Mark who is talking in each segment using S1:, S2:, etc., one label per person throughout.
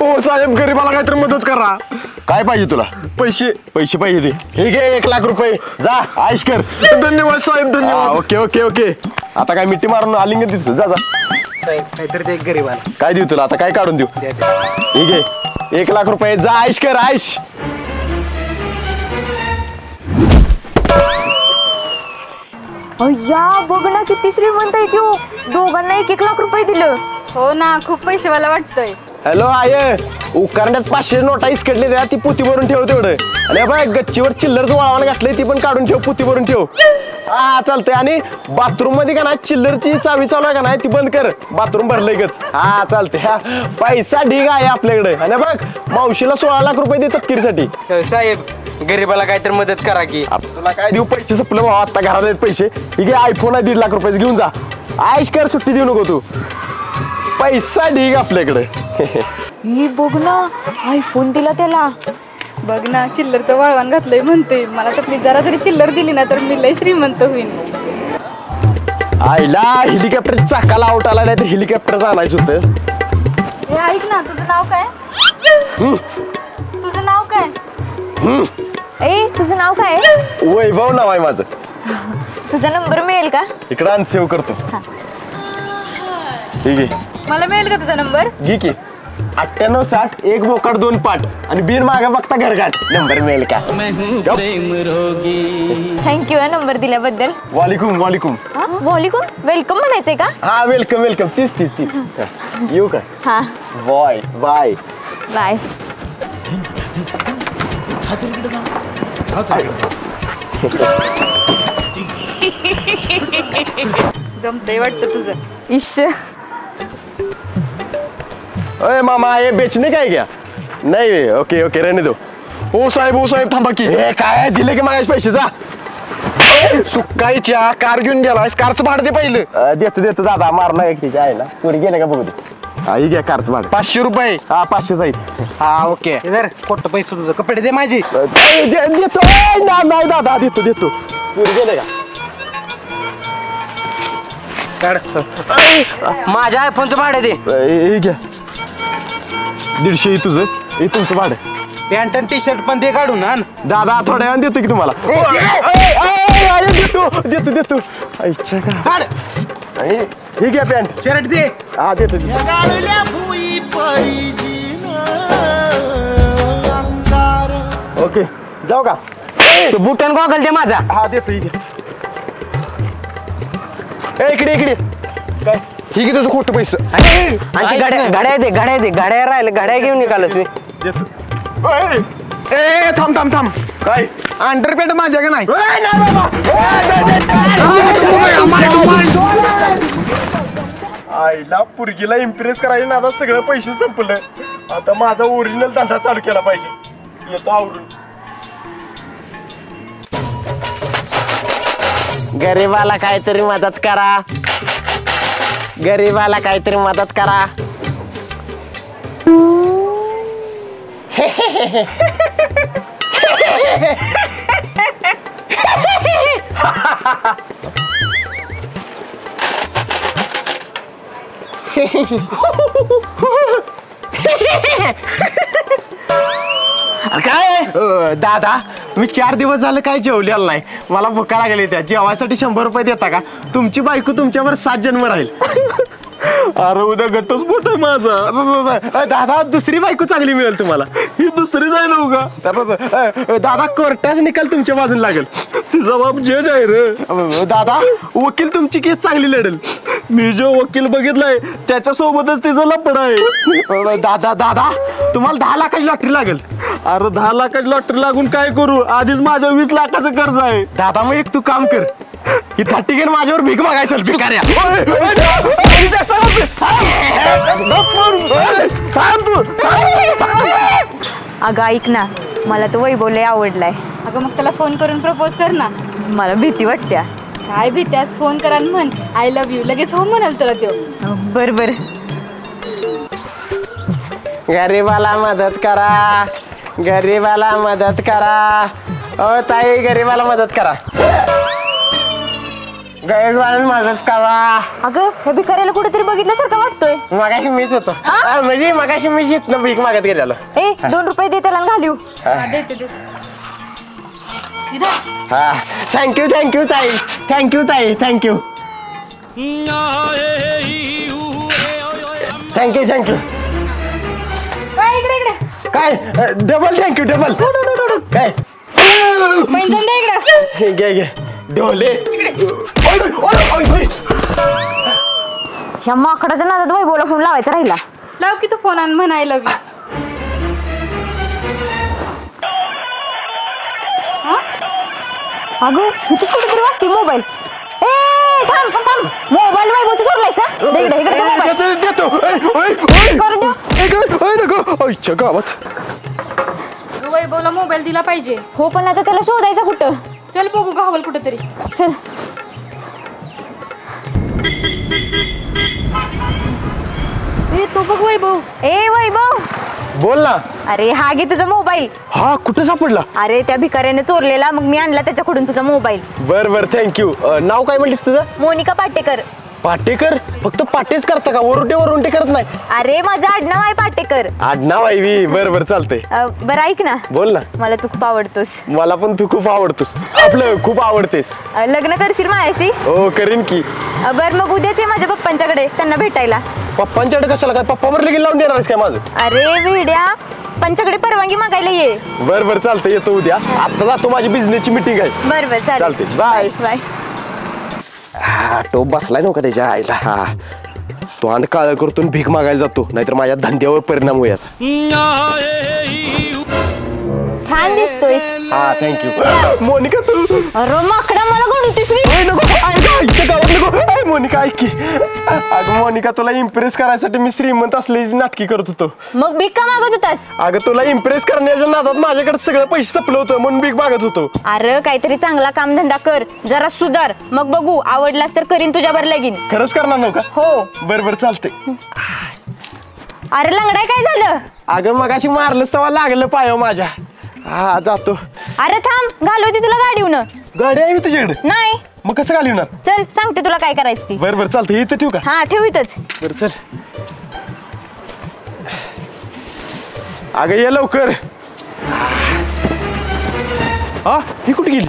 S1: हो साहेब गरीबाला काहीतरी मदत करा.
S2: काय पाहिजे तुला?
S1: पैसे.
S2: पैसे पाहिजे ते हे घे 1 लाख रुपये जा आयश कर.
S1: धन्यवाद साहेब धन्यवाद.
S2: ओके ओके ओके आता काय मिठी मारून आलिंगन देतो जा जा.
S3: साहेब काहीतरी ते गरीबाला
S2: काय देऊ तुला आता काय काढून देऊ? हे घे 1 लाख रुपये जा आयश कर आयश.
S4: अय्या बघ ना किती श्रीमंत आहे तो. दोघांना 1-1 लाख रुपये दिलं.
S5: हो ना खूप पैसेवाला वाटतोय.
S2: हॅलो आय उकारण्यात 500 नोटा इसकडले द्या ती पुती भरून ठेव तेवढं. आणि बाय गच्चीवर चिल्लर वळवानं घातलंय ती पण काढून ठेव पुती भरून ठेव. हा चालतंय. आणि बाथरूम मध्ये का ना चिल्लरची चावी चालू आहे का नाही ती बंद कर बाथरूम भरलंय गच. हा चालतंय. हा पैसा ढीग आहे आपल्याकडे. आणि बघ मावशीला 16 लाख रुपये देतात तपकिरीसाठी.
S3: साहेब गरीबाला काहीतरी मदत करा की.
S2: तुला काय देऊ पैसे संपलं भाऊ आता घरात आहेत पैसे. ठीक आहे आयफोन आहे 1.5 लाख रुपये घेऊन जा. आयश कर सुट्टी देऊ नको तू. पैसा ढीग आपल्याकडे.
S4: ही बघ ना आयफोन दिला त्याला.
S5: बघ ना चिल्लरचं वळवान घातलंय म्हणतोय. मला तर प्लीज जरा जरी चिल्लर दिली ना तर मी लय श्रीमंत होईन.
S2: आईला हेलिकॉप्टरच्या चाकाला आउट आला नाही तर हेलिकॉप्टर आणायचं होतं.
S5: हे ऐक ना तुझं नाव काय? तुझं नाव काय?
S4: ए तुझं नाव काय?
S2: वैभव नाव आहे माझं.
S4: तुझा नंबर मिळेल का?
S2: इकडं आण सेव्ह करतो. ठीक आहे
S5: मला मिळेल का तुझा नंबर?
S2: घे की 9860 1 बोकाड 2 पाट आणि बिन मागा बघता घरघाट नंबर मिळेल का?
S4: थँक्यू नंबर दिल्याबद्दल.
S2: वालेकुम वालेकुम.
S4: वालेकुम वेलकम म्हणायचंय का?
S2: हा वेलकम वेलकम. तीच येऊ का?
S4: हा
S2: बाय बाय
S4: बाय.
S5: जमतंय वाटतं तुझं.
S4: इश
S2: अरे मामा ये बेचने काय क्या? नाही ओके ओके रहने दो.
S1: हो साहेब थांबा की.
S2: हे काय दिले की मागायचे पैसे जा.
S1: सुकायच्या कार घेऊन गेलायस. कारचं भाडं दे पहिलं.
S2: देतो देतो दादा मारला एक तिच्या आहे ना पुढे गेले का बघू दे. हा ही घ्या कारचं भाडं
S1: 500 रुपये.
S2: हा 500 जाईल.
S3: हा ओके खोटं पैसे तुझं कपडे दे माझी.
S2: देतो नाही दादा देतो देतो पुढे गेले का?
S3: माझ्या आयफोनचं भाडे दे.
S2: हे घ्या 150 तुझं हे तुमचं भाडं.
S3: पॅन्ट आणि टी शर्ट पण दे काढून आण.
S2: दादा थोड्या वेळानं देतो की तुम्हाला. देतो देतो देतो आईच्या का. हे घ्या पॅन्ट
S3: शर्ट दे.
S2: हा देतो. ओके जाऊ का?
S3: तू बुटन गॉगल दे माझा.
S2: हा देतो. ही घ्या. इकडे इकडे
S1: काय ही की तुझं खोटं पैसे.
S3: आणि गाड्या राहिले गाड्या घेऊन निघालस मी.
S2: देतो.
S1: ए थांब थांब थांब.
S2: काय
S1: अंडरपॅड माझ्या का नाही?
S2: आईला पुरगीला इम्प्रेस करायला ना आता सगळं पैसे संपलं. आता माझा ओरिजिनल धंदा चालू केला पाहिजे. येतो आवरून. गरीबाला काहीतरी मदत करा. गरीबाला काहीतरी मदत करा. काय दादा मी 4 दिवस झालं काय जेवलेलं नाही. मला भुका लागली. त्या जेवायसाठी 100 रुपये देता का? तुमची बायको तुमच्यावर 7 जन्म राहील.
S1: अरे उद्या घटस्फोट आहे माझा.
S2: दादा दुसरी बायको चांगली मिळेल तुम्हाला.
S1: ही दुसरीच आहे ना उगा.
S2: दादा कोर्टाच निकाल तुमच्या बाजून लागेल.
S1: तुझा बाप जज आहे रे.
S2: दादा वकील तुमची केस चांगली लढेल.
S1: मी जो वकील बघितलाय त्याच्या सोबतच तिचा लपड आहे.
S2: दादा दादा तुम्हाला 10 लाखाची लॉटरी लागेल.
S1: अरे 10 लाखाची लॉटरी लागून काय करू? आधीच माझ्या 20 लाखाचं कर्ज आहे.
S2: दादा मग एक तू काम कर. ही 30 घेऊन माझ्यावर भीक मागायचं भिकाऱ्या.
S4: अगं ऐक ना मला तो वैभव लय आवडलाय.
S5: अगं मग त्याला फोन करून प्रपोज कर ना.
S4: मला भीती वाटत्या.
S5: काय भीती आज फोन करा आणि म्हण आय लव्ह यू. लगेच हो म्हणाल तुला तो.
S4: बर बर.
S2: गरीबाला मदत करा. गरीबाला मदत करा. ओ ताई गरीबाला मदत करा. गैरवान माझाच कावा.
S4: अगं हे भिकाऱ्याला कुठेतरी बघितल्यासारखं वाटतोय.
S2: मगाशी मीच होतो. म्हणजे मगाशी मीच इथनं भीक मागत गेलेलो.
S4: ए 2 रुपये दे त्याला घालू.
S5: देते
S2: हा थँक्यू थँक्यू ताई. थँक्यू ताई. Thank you thank you thank you.
S5: इकडे इकडे
S2: काय डबल थँक्यू डबल. काय
S5: पैंजण दे इकडे.
S2: घे घे ढोले.
S4: ह्या माकडाच्या नादात वैभवला फोन लावायचा राहिला.
S5: लाव की तू फोन आण म्हणायला बी.
S4: अगं इथे कुठेतरी वाजते मोबाईल. ए थांब थांब थांब. मोबाईल वैभव तू चोरलायस ना. दे इकडे इकडे मोबाईल.
S2: देतो गावात.
S5: वैभवला मोबाईल दिला पाहिजे.
S4: हो पण आता त्याला शोधायचा कुठं.
S5: चल बघू गावल कुठेतरी.
S4: चल.
S5: तो बघ वैभव.
S4: ए वैभव
S2: बोल ना.
S4: अरे हा घे तुझा मोबाईल.
S2: हा कुठं सापडला.
S4: अरे त्या भिकाऱ्याने चोरलेला मग मी आणला त्याच्याकडून तुझा मोबाईल.
S2: बर बर थँक्यू. नाव काय म्हटलीस तुझं.
S4: मोनिका पाटेकर.
S2: पाटेकर. फक्त पाटेच करता का वरुंटे करत नाही.
S4: अरे माझं आडनाव आहे पाटेकर.
S2: आडनाव आहे वी. बर बर चालतंय.
S4: बरं ऐक ना.
S2: बोल ना.
S4: मला तू खूप आवडतोस.
S2: मला पण तू खूप आवडतोस. आपलं खूप आवडतेस.
S4: लग्न करशील माझ्याशी.
S2: हो करीन की.
S4: बर मग उद्याच ये माझ्या पप्पांच्याकडे त्यांना भेटायला.
S2: पप्पांच्याकडे कशाला काय पप्पा मरले की लावून देणारच काय माझं.
S4: अरे वेड्या पंच्याकडे परवानगी मागायला ये.
S2: बर बर चालतंय येतो उद्या. आता जातो माझी बिझनेसची मीटिंग आहे.
S4: बर बर
S2: चालते. Bye
S4: bye.
S2: हा टोप बसलाय नव्हता त्याच्या आईला. हा तो आणि काळ करतो भीक मागायला जातो नाहीतर माझ्या धंद्यावर परिणाम होयाचा.
S4: छान दिसतोयस.
S2: हा थँक्यू. मोनिका तू.
S4: अरे माकडा मला गणवतीस मी.
S2: मोनिका ऐक की. अगं मोनिका तुला इम्प्रेस करायसाठी मी श्रीमंत असल्याची नाटकी करत होतो.
S4: मग भीक का मागत होतास.
S2: अगं तुला इम्प्रेस करण्याच्या नादात माझ्याकडे सगळं पैसे संपलं होतं म्हणून भीक मागत होतो.
S4: अरे काहीतरी चांगला कामधंदा कर जरा सुधार मग बघू आवडलास तर करीन तुझ्यावर लगीन.
S2: खरंच करणार नव्हता.
S4: हो.
S2: बर बर चालतंय.
S4: अरे लंगडाय काय झालं.
S2: अगं मगाशी मारलंच तेव्हा लागलं पाय माझ्या. हा जातो.
S4: अरे थांब घालवती तुला गाडीहून.
S2: गाडी आहे मी तुझ्याकडे.
S4: नाही
S2: मग कसं घालवणार.
S4: चल सांगते तुला काय करायचं ती.
S2: बर बर चालतंय. इथं ठेवू का.
S4: हा ठेव इथंच.
S2: बर चल. अगं ये लवकर. हा ही कुठे गेली.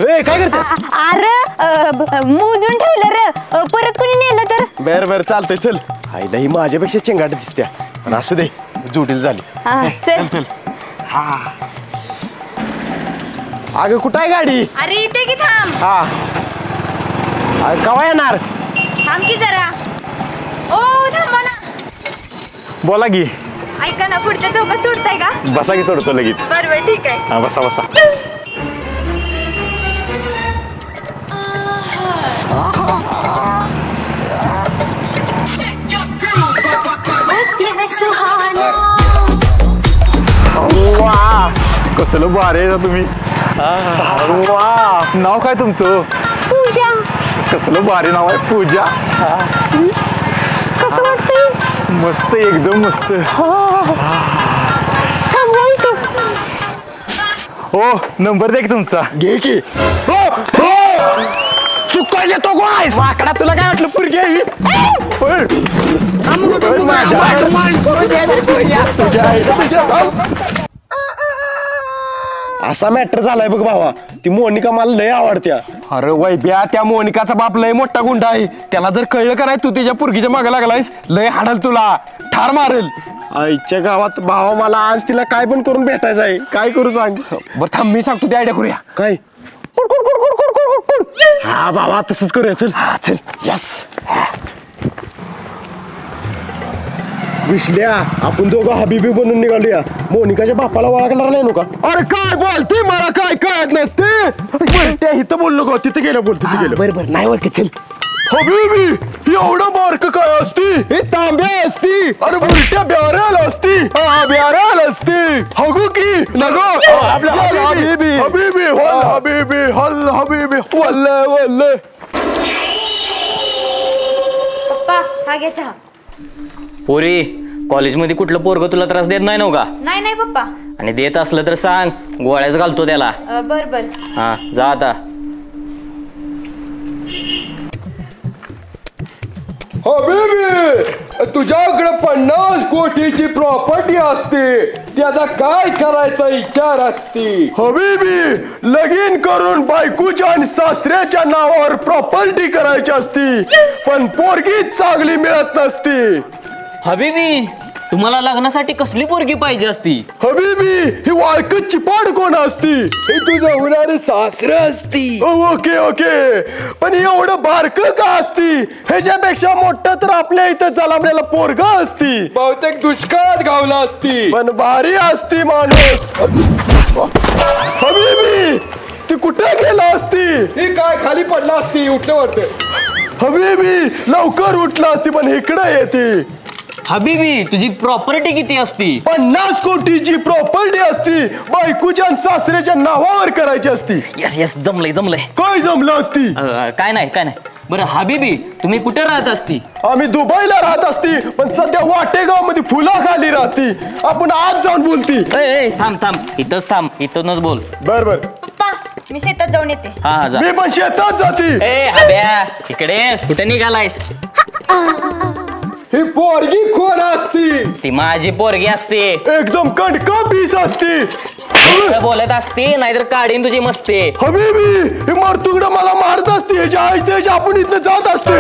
S2: ए काय करतेस.
S4: अरे मोजून ठेवलं रे परत कोणी नेलं तर.
S2: बर बर चालतंय चल. आईला ही माझ्यापेक्षा चिंगाट दिसत्या पण असू दे जोडील झाली.
S4: हा चल.
S2: चल हा. अगं कुठं आहे गाडी.
S5: अरे इथे की थांब.
S2: हा कवा येणार.
S5: थांब की जरा. ओ थांबा ना.
S2: बोला की.
S5: ऐका ना पुढच्या चौकात सोडताय का.
S2: बसा की सोडतो लगेच.
S5: बरोबर ठीक आहे.
S2: हा बसा बसा. कसलं भारी आहे तुम्ही. वा नाव काय तुमचं.
S4: पूजा.
S2: कसलं भारी नाव आहे पूजा.
S4: कसं वाटतंय.
S2: मस्त एकदम मस्त. हो नंबर द्या की तुमचा. घे की. हो हो चुकायचे तो कोण आहे. माकडा तुला काय वाटलं पुरगी आहे. असा मॅटर झालाय बघ भावा. ती मोनिका मला लय आवडत्या.
S1: अरे वैब्या त्या मोनिकाचा बाप लय मोठा गुंडा आहे. त्याला जर कळलं कराय तू तिच्या पुरगीच्या मागे लागलायस लय हाडल तुला ठार मारेल.
S2: आईच्या गावात भावा मला आज तिला काय पण करून भेटायचं आहे. काय करू सांग.
S1: बरं थांब मी सांगतो ती आयडिया करूया.
S2: काय. हा भावा तसंच करूया. चल.
S1: हा चल.
S2: यस. विश्ल्या आपण दोघं हबीबी बनून निघालूया. मोनिकाच्या बापाला ओळखणार नाही नका.
S1: अरे काय बोलते मला काय कळत नसते.
S2: त्या इथं बोललो का तिथे गेलं बोल तिथे गेलं.
S1: बरोबर नाही ओळखत. चल.
S2: हबीबी एवढं बारक काय असती.
S1: हे तांबे असती.
S2: अरे बुलट्या ब्याऱ्याला असती.
S1: हा ब्याराल असती.
S2: हगू की
S1: नको.
S2: आपल्या हबीबी हबीबी हल हबीबी हल हबीबी
S1: वल्ले वल्ले.
S4: पप्पा हा घ्या चहा.
S3: पोरी कॉलेजमध्ये कुठलं पोरग तुला त्रास देत नाही नव्ह का?
S5: नाही नाही पप्पा.
S3: आणि देत असलं तर सांग, गोळ्याच घालतो त्याला.
S5: बर बर.
S3: हा जा आता.
S1: हबीबी, तुझ्याकडे 50 कोटीची प्रॉपर्टी असते, त्याचा काय करायचा विचार असते? हबीबी, लगीन करून बायकोच्या आणि सासऱ्याच्या नावावर प्रॉपर्टी करायची असती, पण पोरगी चांगली मिळत नसती.
S3: हबीबी, तुम्हाला लग्नासाठी कसली पोरगी पाहिजे असती?
S1: हबीबी, ही वाळकत चिपाड कोण असती? हे तुझं होणारे सासरे असती. ओके ओके, पण एवढं बारक का असती? ह्याच्यापेक्षा मोठं तर आपल्या इथं जलामलेला पोरगा असती. बहुतेक दुष्काळात गावला असती, पण भारी असती माणूस. हबीबी, ती कुठे गेला असती? ही काय खाली पडला असती, उठलं वाटतं. हबीबी, लवकर उठला असती, पण इकडे येते.
S3: हबीबी, तुझी प्रॉपर्टी किती असती?
S1: 50 कोटीची प्रॉपर्टी असती, बायकोच्या आणि सासऱ्याच्या नावावर करायची असती.
S3: यस यस, जमलंय जमलंय.
S1: काय जमलं असती?
S3: काय नाही काय नाही. बरं हबीबी, तुम्ही कुठे राहत असती?
S1: आम्ही दुबईला राहत असती, पण सध्या वाटेगाव मध्ये फुलाखाली राहती. आपण आज जाऊन बोलती.
S3: ए थांब थांब, इथंच थांब, इथूनच बोल.
S1: बर बर,
S5: पप्पा, मी शेतात जाऊन येते.
S3: हा हा जा.
S1: मी पण शेतात जाती.
S3: ए हब्या, इकडे कुठे निघालायस?
S1: ही पोरगी कोण असती?
S3: ती माझी पोरगी असते.
S1: एकदम कणका पीस असती.
S3: बोलत असते, नाहीतर काढीन तुझी मस्ती.
S1: हबीबी, ही मरतुगड मला मारत असते. ह्याच्या आईचं ह्याच्या आपण इथनं जात असते.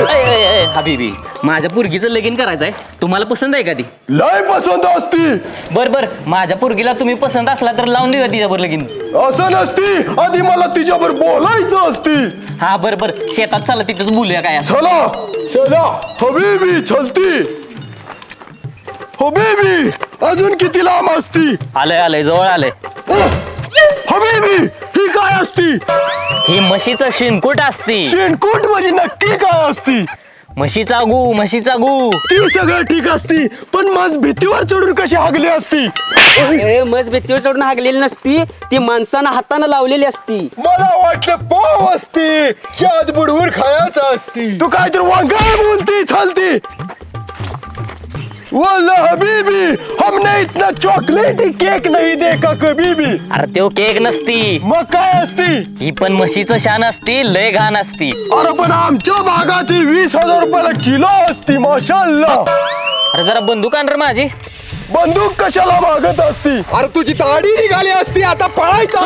S3: हबीबी, माझ्या पोरगीचं लगीन करायचंय, तुम्हाला पसंत आहे का ती?
S1: लय पसंत असती.
S3: बर बर, माझ्या पोरगीला तुम्ही पसंत असला तर लावून देऊया तिच्यावर लगीन.
S1: असं नसती, आधी मला तिच्यावर बोलायचं असती.
S3: हा बर बर, शेतात चला, तिथंच बोलूया काय.
S1: चला चला हबीबी, चलती. हबीबी, अजून किती लांब असती?
S3: आलंय आलंय, जवळ आलंय.
S1: हबीबी, ही काय असती?
S3: ही म्हशीचं शेणकूट असती.
S1: शेणकूट म्हणजे नक्की काय असती?
S3: म्हशीचा गू, म्हशीचा गू.
S1: ती सगळं ठीक असती, पण मज भीतीवर चढून कशी हागली असती?
S6: मज भीतीवर चढून हागलेली नसती, ती माणसानं हातानं लावलेली असती.
S1: मला वाटलं पाव असती, चाद बुडवून खायचं असती. तू काय तर वांगाळ बोलती चालती. वल्ला हबीबी, हमने इतना चॉकलेटी केक नहीं देखा कभी भी.
S3: अरे त्यो केक नसती,
S1: मग काय असती?
S3: ही पण म्हशीचं शान असती, लय घाण असती.
S1: अरे पण आमच्या भागात 20,000 रुपयाला किलो असती. माशाअल्लाह.
S3: अरे जरा बंदूक आण रे माझी.
S1: बंदूक कशाला मागत असती? अरे तुझी दाढी निघाली असती, आता पळायचं.